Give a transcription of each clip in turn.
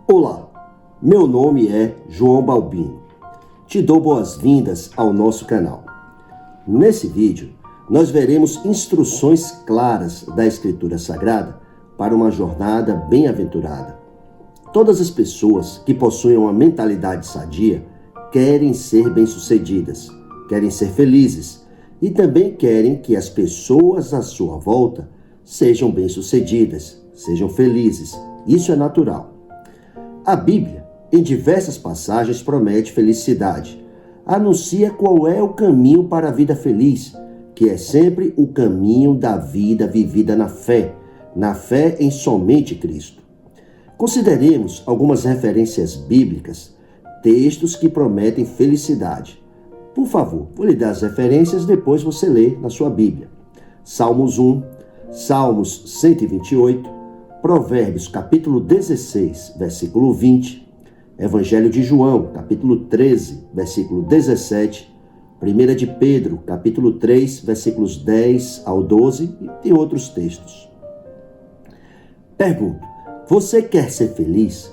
Olá, meu nome é João Balbino. Te dou boas-vindas ao nosso canal. Nesse vídeo, nós veremos instruções claras da Escritura Sagrada para uma jornada bem-aventurada. Todas as pessoas que possuem uma mentalidade sadia querem ser bem-sucedidas, querem ser felizes e também querem que as pessoas à sua volta sejam bem-sucedidas, sejam felizes. Isso é natural. A Bíblia, em diversas passagens, promete felicidade. Anuncia qual é o caminho para a vida feliz, que é sempre o caminho da vida vivida na fé em somente Cristo. Consideremos algumas referências bíblicas, textos que prometem felicidade. Por favor, vou lhe dar as referências, depois você lê na sua Bíblia. Salmos 1, Salmos 128, Provérbios, capítulo 16, versículo 20, Evangelho de João, capítulo 13, versículo 17, 1 de Pedro, capítulo 3, versículos 10 ao 12 e tem outros textos. Pergunto, você quer ser feliz?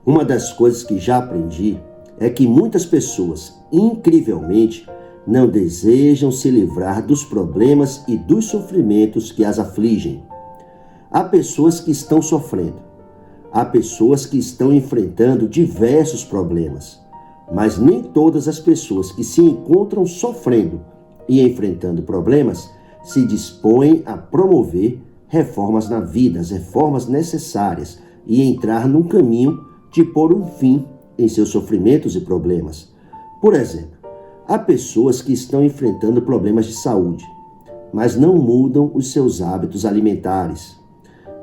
Uma das coisas que já aprendi é que muitas pessoas, incrivelmente, não desejam se livrar dos problemas e dos sofrimentos que as afligem. Há pessoas que estão sofrendo, há pessoas que estão enfrentando diversos problemas, mas nem todas as pessoas que se encontram sofrendo e enfrentando problemas se dispõem a promover reformas na vida, as reformas necessárias e entrar num caminho de pôr um fim em seus sofrimentos e problemas. Por exemplo, há pessoas que estão enfrentando problemas de saúde, mas não mudam os seus hábitos alimentares.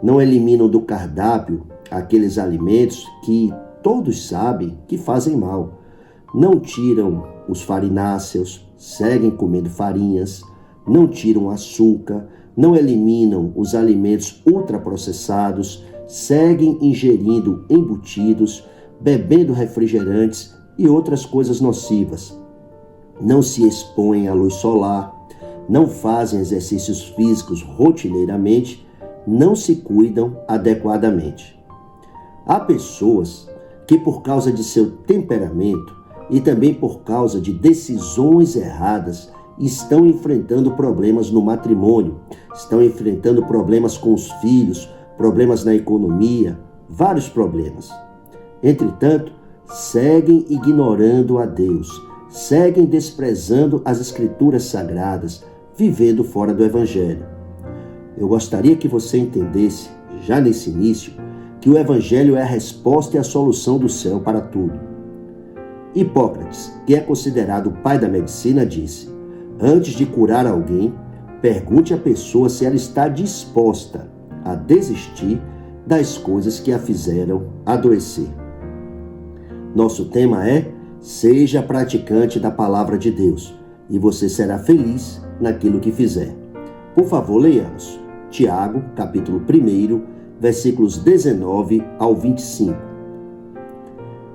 Não eliminam do cardápio aqueles alimentos que todos sabem que fazem mal. Não tiram os farináceos, seguem comendo farinhas, não tiram açúcar, não eliminam os alimentos ultraprocessados, seguem ingerindo embutidos, bebendo refrigerantes e outras coisas nocivas. Não se expõem à luz solar, não fazem exercícios físicos rotineiramente, não se cuidam adequadamente. Há pessoas que, por causa de seu temperamento e também por causa de decisões erradas, estão enfrentando problemas no matrimônio, estão enfrentando problemas com os filhos, problemas na economia, vários problemas. Entretanto, seguem ignorando a Deus, seguem desprezando as Escrituras Sagradas, vivendo fora do Evangelho. Eu gostaria que você entendesse, já nesse início, que o Evangelho é a resposta e a solução do céu para tudo. Hipócrates, que é considerado o pai da medicina, disse: antes de curar alguém, pergunte à pessoa se ela está disposta a desistir das coisas que a fizeram adoecer. Nosso tema é: seja praticante da palavra de Deus e você será feliz naquilo que fizer. Por favor, leiamos. Tiago, capítulo 1, versículos 19 ao 25.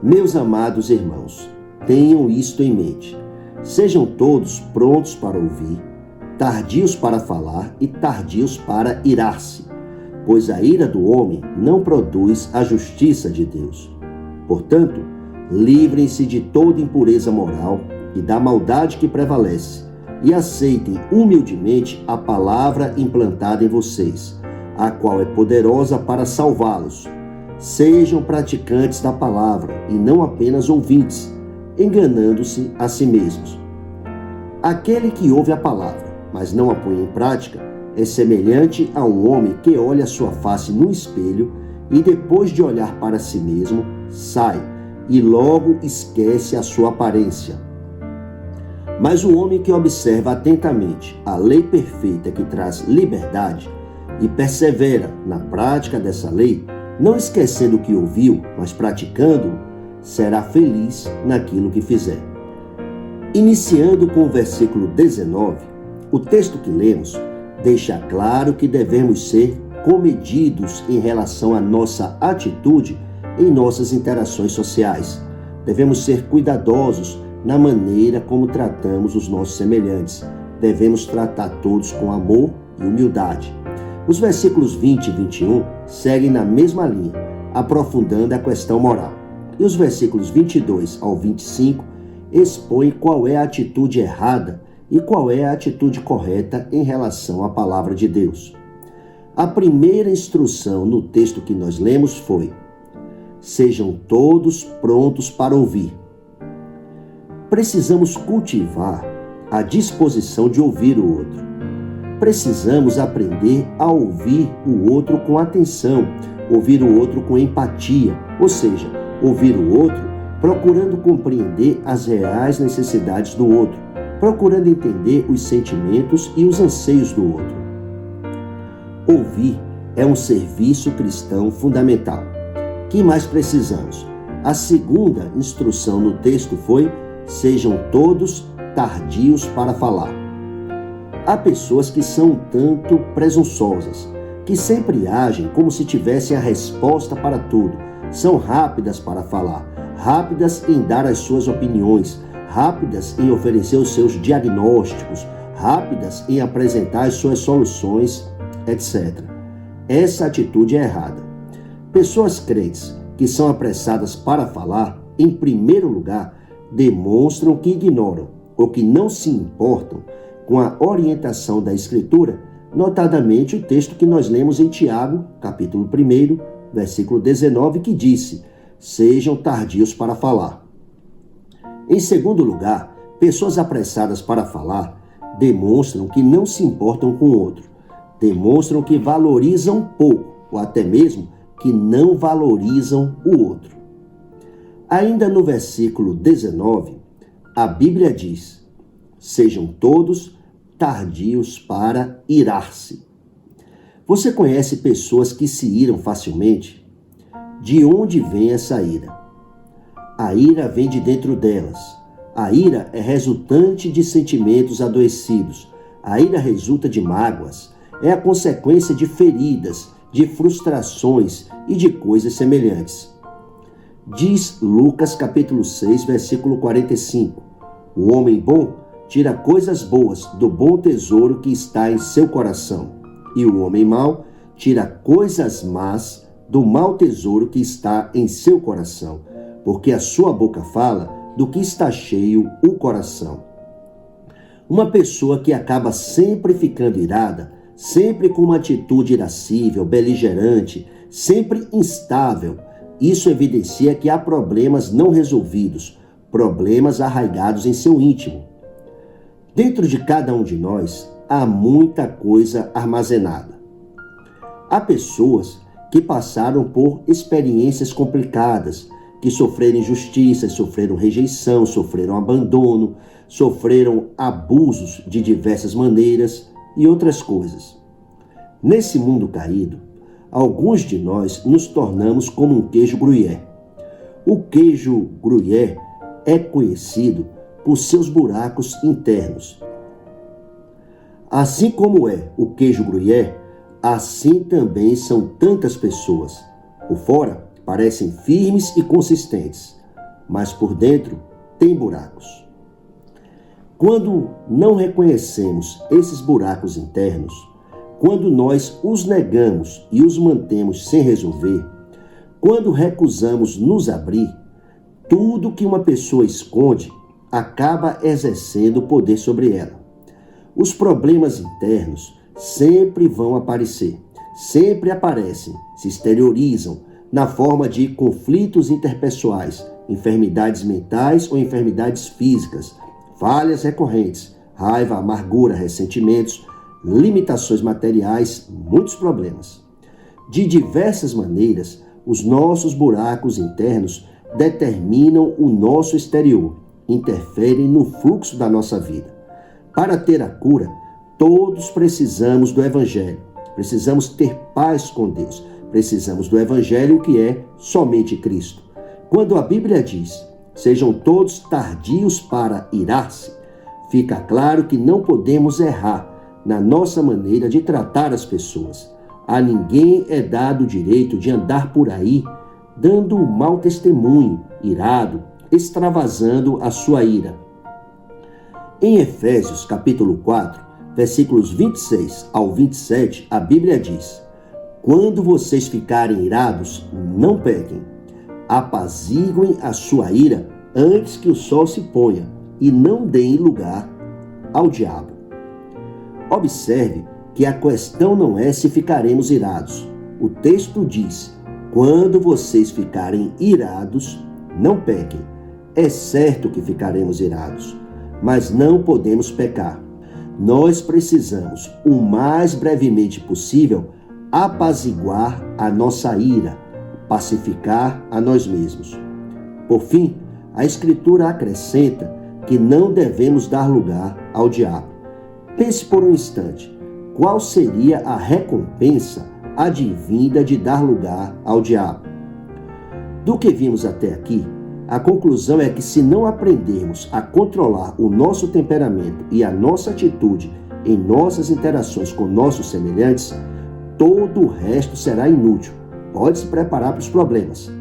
Meus amados irmãos, tenham isto em mente. Sejam todos prontos para ouvir, tardios para falar e tardios para irar-se, pois a ira do homem não produz a justiça de Deus. Portanto, livrem-se de toda impureza moral e da maldade que prevalece, e aceitem humildemente a palavra implantada em vocês, a qual é poderosa para salvá-los. Sejam praticantes da palavra e não apenas ouvintes, enganando-se a si mesmos. Aquele que ouve a palavra, mas não a põe em prática, é semelhante a um homem que olha sua face no espelho e depois de olhar para si mesmo, sai e logo esquece a sua aparência. Mas o homem que observa atentamente a lei perfeita que traz liberdade e persevera na prática dessa lei, não esquecendo o que ouviu, mas praticando-o, será feliz naquilo que fizer. Iniciando com o versículo 19, o texto que lemos deixa claro que devemos ser comedidos em relação à nossa atitude em nossas interações sociais. Devemos ser cuidadosos na maneira como tratamos os nossos semelhantes. Devemos tratar todos com amor e humildade. Os versículos 20 e 21 seguem na mesma linha, aprofundando a questão moral. E os versículos 22 ao 25 expõem qual é a atitude errada e qual é a atitude correta em relação à palavra de Deus. A primeira instrução no texto que nós lemos foi: sejam todos prontos para ouvir. Precisamos cultivar a disposição de ouvir o outro. Precisamos aprender a ouvir o outro com atenção, ouvir o outro com empatia, ou seja, ouvir o outro procurando compreender as reais necessidades do outro, procurando entender os sentimentos e os anseios do outro. Ouvir é um serviço cristão fundamental. O que mais precisamos? A segunda instrução no texto foi: sejam todos tardios para falar. Há pessoas que são um tanto presunçosas, que sempre agem como se tivessem a resposta para tudo. São rápidas para falar, rápidas em dar as suas opiniões, rápidas em oferecer os seus diagnósticos, rápidas em apresentar as suas soluções, etc. Essa atitude é errada. Pessoas crentes que são apressadas para falar, em primeiro lugar, demonstram que ignoram ou que não se importam com a orientação da Escritura, notadamente o texto que nós lemos em Tiago, capítulo 1, versículo 19, que disse: sejam tardios para falar. Em segundo lugar, pessoas apressadas para falar demonstram que não se importam com o outro, demonstram que valorizam pouco, ou até mesmo que não valorizam o outro. Ainda no versículo 19, a Bíblia diz: sejam todos tardios para irar-se. Você conhece pessoas que se iram facilmente? De onde vem essa ira? A ira vem de dentro delas. A ira é resultante de sentimentos adoecidos. A ira resulta de mágoas. É a consequência de feridas, de frustrações e de coisas semelhantes. Diz Lucas capítulo 6, versículo 45: o homem bom tira coisas boas do bom tesouro que está em seu coração, e o homem mau tira coisas más do mau tesouro que está em seu coração, porque a sua boca fala do que está cheio o coração. Uma pessoa que acaba sempre ficando irada, sempre com uma atitude irascível, beligerante, sempre instável, isso evidencia que há problemas não resolvidos, problemas arraigados em seu íntimo. Dentro de cada um de nós há muita coisa armazenada. Há pessoas que passaram por experiências complicadas, que sofreram injustiças, sofreram rejeição, sofreram abandono, sofreram abusos de diversas maneiras e outras coisas. Nesse mundo caído, alguns de nós nos tornamos como um queijo gruyère. O queijo gruyère é conhecido por seus buracos internos. Assim como é o queijo gruyère, assim também são tantas pessoas. Por fora parecem firmes e consistentes, mas por dentro tem buracos. Quando não reconhecemos esses buracos internos, quando nós os negamos e os mantemos sem resolver, quando recusamos nos abrir, tudo que uma pessoa esconde acaba exercendo poder sobre ela. Os problemas internos sempre vão aparecer, sempre aparecem, se exteriorizam na forma de conflitos interpessoais, enfermidades mentais ou enfermidades físicas, falhas recorrentes, raiva, amargura, ressentimentos, limitações materiais, muitos problemas. De diversas maneiras, os nossos buracos internos determinam o nosso exterior, interferem no fluxo da nossa vida. Para ter a cura, todos precisamos do Evangelho. Precisamos ter paz com Deus. Precisamos do Evangelho, que é somente Cristo. Quando a Bíblia diz: sejam todos tardios para irar-se, fica claro que não podemos errar na nossa maneira de tratar as pessoas. A ninguém é dado o direito de andar por aí dando um mau testemunho, irado, extravasando a sua ira. Em Efésios capítulo 4, versículos 26 ao 27, a Bíblia diz: quando vocês ficarem irados, não pequem. Apaziguem a sua ira antes que o sol se ponha e não deem lugar ao diabo. Observe que a questão não é se ficaremos irados. O texto diz: quando vocês ficarem irados, não pequem. É certo que ficaremos irados, mas não podemos pecar. Nós precisamos, o mais brevemente possível, apaziguar a nossa ira, pacificar a nós mesmos. Por fim, a Escritura acrescenta que não devemos dar lugar ao diabo. Pense por um instante, qual seria a recompensa advinda de dar lugar ao diabo? Do que vimos até aqui, a conclusão é que se não aprendermos a controlar o nosso temperamento e a nossa atitude em nossas interações com nossos semelhantes, todo o resto será inútil. Pode se preparar para os problemas.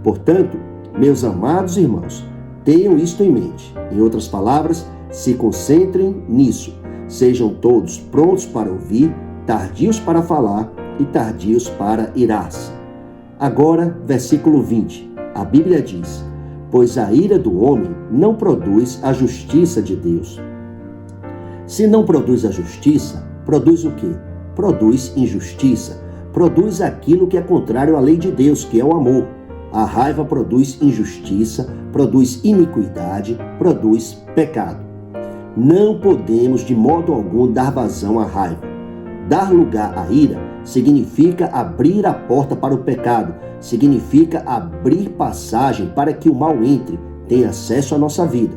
Portanto, meus amados irmãos, tenham isto em mente. Em outras palavras, se concentrem nisso. Sejam todos prontos para ouvir, tardios para falar e tardios para irar-se. Agora, versículo 20. A Bíblia diz: pois a ira do homem não produz a justiça de Deus. Se não produz a justiça, produz o quê? Produz injustiça. Produz aquilo que é contrário à lei de Deus, que é o amor. A raiva produz injustiça, produz iniquidade, produz pecado. Não podemos de modo algum dar vazão à raiva. Dar lugar à ira significa abrir a porta para o pecado, significa abrir passagem para que o mal entre, tenha acesso à nossa vida.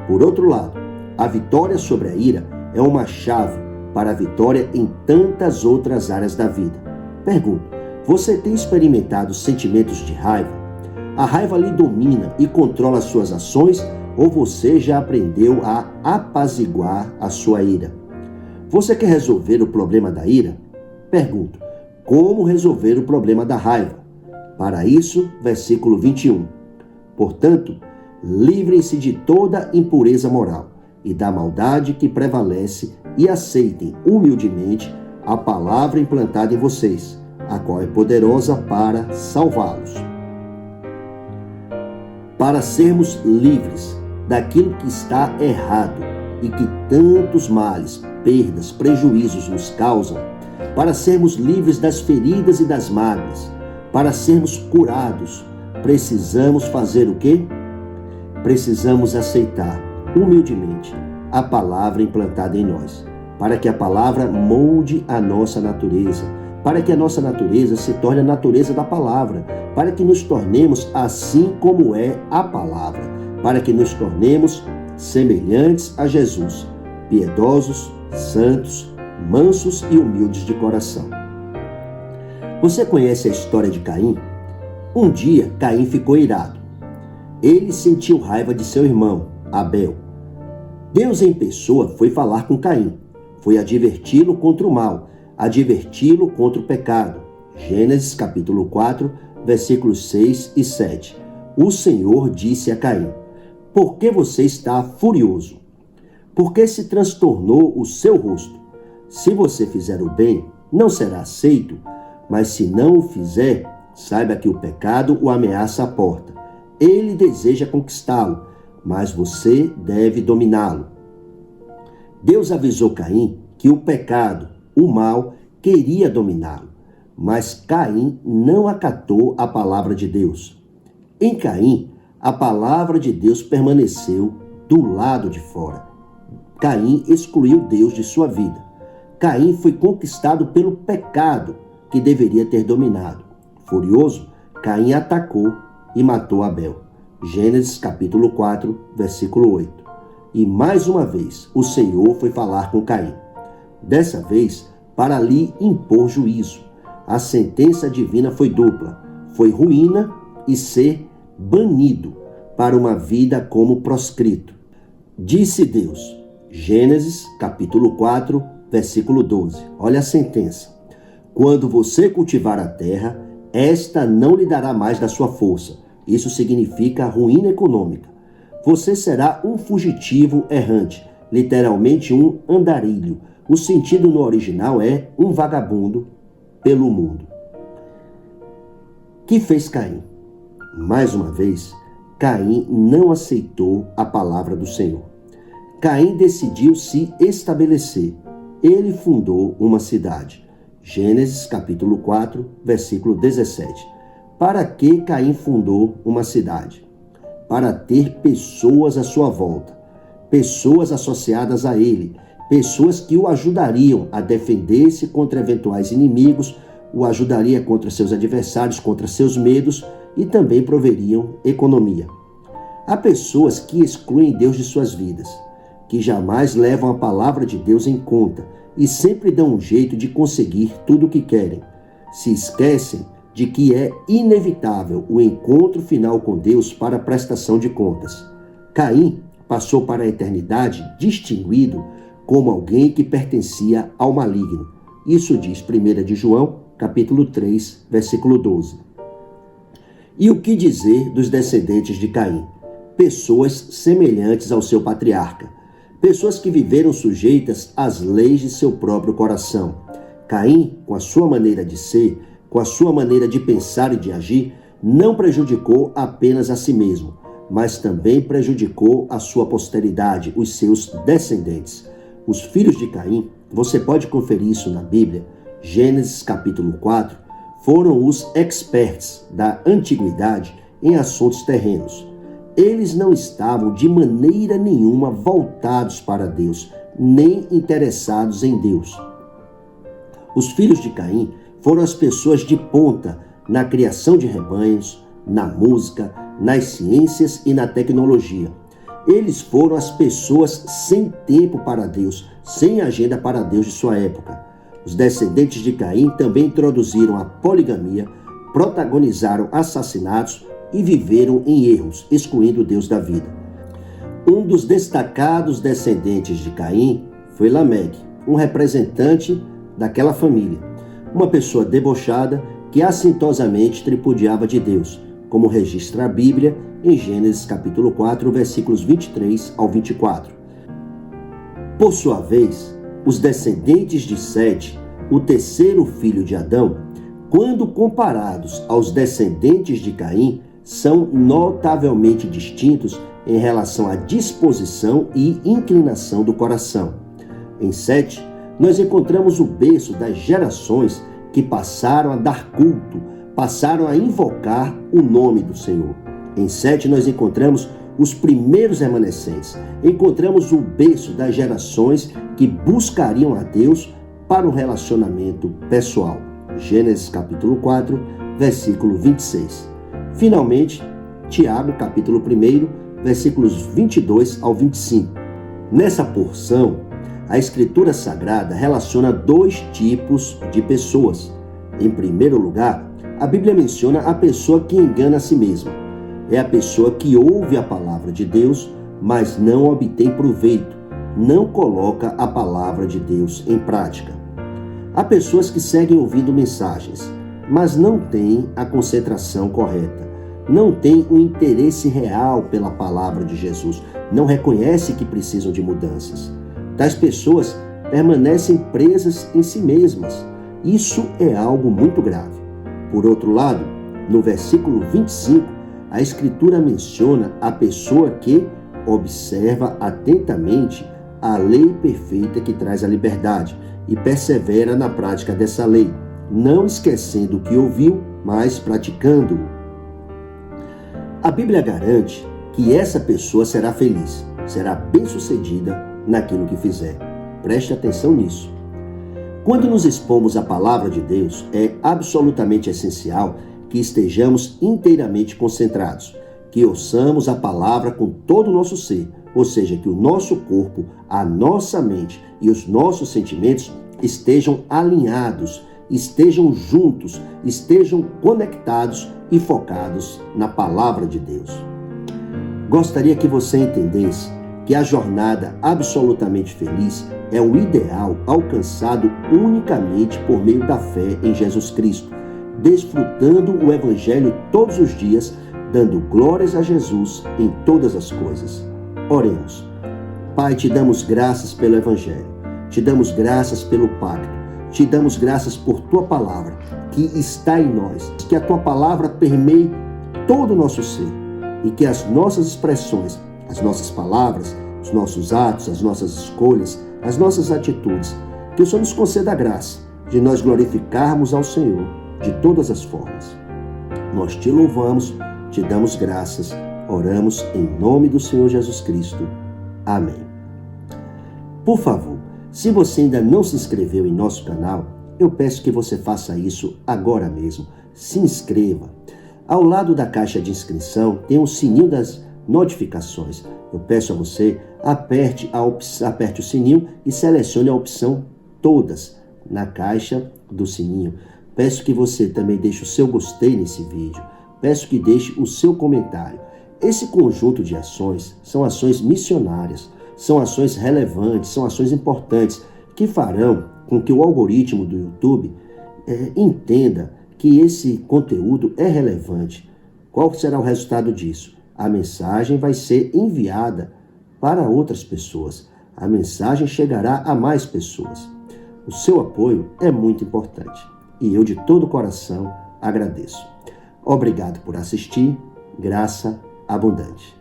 Por outro lado, a vitória sobre a ira é uma chave para a vitória em tantas outras áreas da vida. Pergunto, você tem experimentado sentimentos de raiva? A raiva lhe domina e controla as suas ações, ou você já aprendeu a apaziguar a sua ira? Você quer resolver o problema da ira? Pergunto, como resolver o problema da raiva? Para isso, versículo 21. Portanto, livrem-se de toda impureza moral e da maldade que prevalece e aceitem humildemente a palavra implantada em vocês, a qual é poderosa para salvá-los. Para sermos livres daquilo que está errado e que tantos males, perdas, prejuízos nos causam, para sermos livres das feridas e das mágoas, para sermos curados, precisamos fazer o quê? Precisamos aceitar humildemente a palavra implantada em nós, para que a palavra molde a nossa natureza, para que a nossa natureza se torne a natureza da palavra, para que nos tornemos assim como é a palavra, para que nos tornemos semelhantes a Jesus, piedosos, santos, mansos e humildes de coração. Você conhece a história de Caim? Um dia, Caim ficou irado. Ele sentiu raiva de seu irmão, Abel. Deus em pessoa foi falar com Caim, foi adverti-lo contra o mal, adverti-lo contra o pecado. Gênesis capítulo 4, versículos 6 e 7. O Senhor disse a Caim: por que você está furioso? Por que se transtornou o seu rosto? Se você fizer o bem, não será aceito, mas se não o fizer, saiba que o pecado o ameaça à porta. Ele deseja conquistá-lo, mas você deve dominá-lo. Deus avisou Caim que o pecado, o mal, queria dominá-lo, mas Caim não acatou a palavra de Deus. Em Caim, a palavra de Deus permaneceu do lado de fora. Caim excluiu Deus de sua vida. Caim foi conquistado pelo pecado que deveria ter dominado. Furioso, Caim atacou e matou Abel. Gênesis capítulo 4, versículo 8. E mais uma vez, o Senhor foi falar com Caim. Dessa vez, para lhe impor juízo. A sentença divina foi dupla. Foi ruína e ser banido para uma vida como proscrito. Disse Deus, Gênesis capítulo 4, versículo 12. Olha a sentença. Quando você cultivar a terra, esta não lhe dará mais da sua força. Isso significa ruína econômica. Você será um fugitivo errante, literalmente um andarilho. O sentido no original é um vagabundo pelo mundo. Que fez Caim? Mais uma vez, Caim não aceitou a palavra do Senhor. Caim decidiu se estabelecer. Ele fundou uma cidade. Gênesis capítulo 4, versículo 17. Para que Caim fundou uma cidade? Para ter pessoas à sua volta, pessoas associadas a ele, pessoas que o ajudariam a defender-se contra eventuais inimigos, o ajudaria contra seus adversários, contra seus medos e também proveriam economia. Há pessoas que excluem Deus de suas vidas, que jamais levam a palavra de Deus em conta e sempre dão um jeito de conseguir tudo o que querem. Se esquecem de que é inevitável o encontro final com Deus para a prestação de contas. Caim passou para a eternidade distinguido como alguém que pertencia ao maligno. Isso diz 1 de João, capítulo 3, versículo 12. E o que dizer dos descendentes de Caim? Pessoas semelhantes ao seu patriarca. Pessoas que viveram sujeitas às leis de seu próprio coração. Caim, com a sua maneira de ser, com a sua maneira de pensar e de agir, não prejudicou apenas a si mesmo, mas também prejudicou a sua posteridade, os seus descendentes. Os filhos de Caim, você pode conferir isso na Bíblia, Gênesis capítulo 4, foram os experts da antiguidade em assuntos terrenos. Eles não estavam de maneira nenhuma voltados para Deus, nem interessados em Deus. Os filhos de Caim foram as pessoas de ponta na criação de rebanhos, na música, nas ciências e na tecnologia. Eles foram as pessoas sem tempo para Deus, sem agenda para Deus de sua época. Os descendentes de Caim também introduziram a poligamia, protagonizaram assassinatos e viveram em erros, excluindo Deus da vida. Um dos destacados descendentes de Caim foi Lameque, um representante daquela família, uma pessoa debochada que assintosamente tripudiava de Deus, como registra a Bíblia em Gênesis capítulo 4, versículos 23 ao 24. Por sua vez, os descendentes de Sete, o terceiro filho de Adão, quando comparados aos descendentes de Caim, são notavelmente distintos em relação à disposição e inclinação do coração. Em Sete, nós encontramos o berço das gerações que passaram a dar culto, passaram a invocar o nome do Senhor. Em Sete, nós encontramos os primeiros remanescentes. Encontramos o berço das gerações que buscariam a Deus para um relacionamento pessoal. Gênesis capítulo 4, versículo 26. Finalmente, Tiago capítulo 1, versículos 22 ao 25. Nessa porção, a Escritura Sagrada relaciona dois tipos de pessoas. Em primeiro lugar, a Bíblia menciona a pessoa que engana a si mesma. É a pessoa que ouve a palavra de Deus, mas não obtém proveito, não coloca a palavra de Deus em prática. Há pessoas que seguem ouvindo mensagens, mas não têm a concentração correta, não têm o interesse real pela palavra de Jesus, não reconhecem que precisam de mudanças. Tais pessoas permanecem presas em si mesmas. Isso é algo muito grave. Por outro lado, no versículo 25, a Escritura menciona a pessoa que observa atentamente a lei perfeita que traz a liberdade e persevera na prática dessa lei, não esquecendo o que ouviu, mas praticando-o. A Bíblia garante que essa pessoa será feliz, será bem-sucedida naquilo que fizer. Preste atenção nisso. Quando nos expomos à palavra de Deus, é absolutamente essencial que estejamos inteiramente concentrados, que ouçamos a palavra com todo o nosso ser, ou seja, que o nosso corpo, a nossa mente e os nossos sentimentos estejam alinhados, estejam juntos, estejam conectados e focados na palavra de Deus. Gostaria que você entendesse que a jornada absolutamente feliz é o ideal alcançado unicamente por meio da fé em Jesus Cristo, desfrutando o Evangelho todos os dias, dando glórias a Jesus em todas as coisas. Oremos. Pai, te damos graças pelo Evangelho. Te damos graças pelo pacto. Te damos graças por tua palavra, que está em nós. Que a tua palavra permeie todo o nosso ser e que as nossas expressões, as nossas palavras, os nossos atos, as nossas escolhas, as nossas atitudes, que o Senhor nos conceda a graça de nós glorificarmos ao Senhor de todas as formas. Nós te louvamos, te damos graças, oramos em nome do Senhor Jesus Cristo. Amém. Por favor, se você ainda não se inscreveu em nosso canal, eu peço que você faça isso agora mesmo. Se inscreva. Ao lado da caixa de inscrição tem um sininho das notificações. Eu peço a você, aperte o sininho e selecione a opção Todas na caixa do sininho. Peço que você também deixe o seu gostei nesse vídeo. Peço que deixe o seu comentário. Esse conjunto de ações são ações missionárias, são ações relevantes, são ações importantes que farão com que o algoritmo do YouTube entenda que esse conteúdo é relevante. Qual será o resultado disso? A mensagem vai ser enviada para outras pessoas. A mensagem chegará a mais pessoas. O seu apoio é muito importante e eu de todo o coração agradeço. Obrigado por assistir. Graça abundante.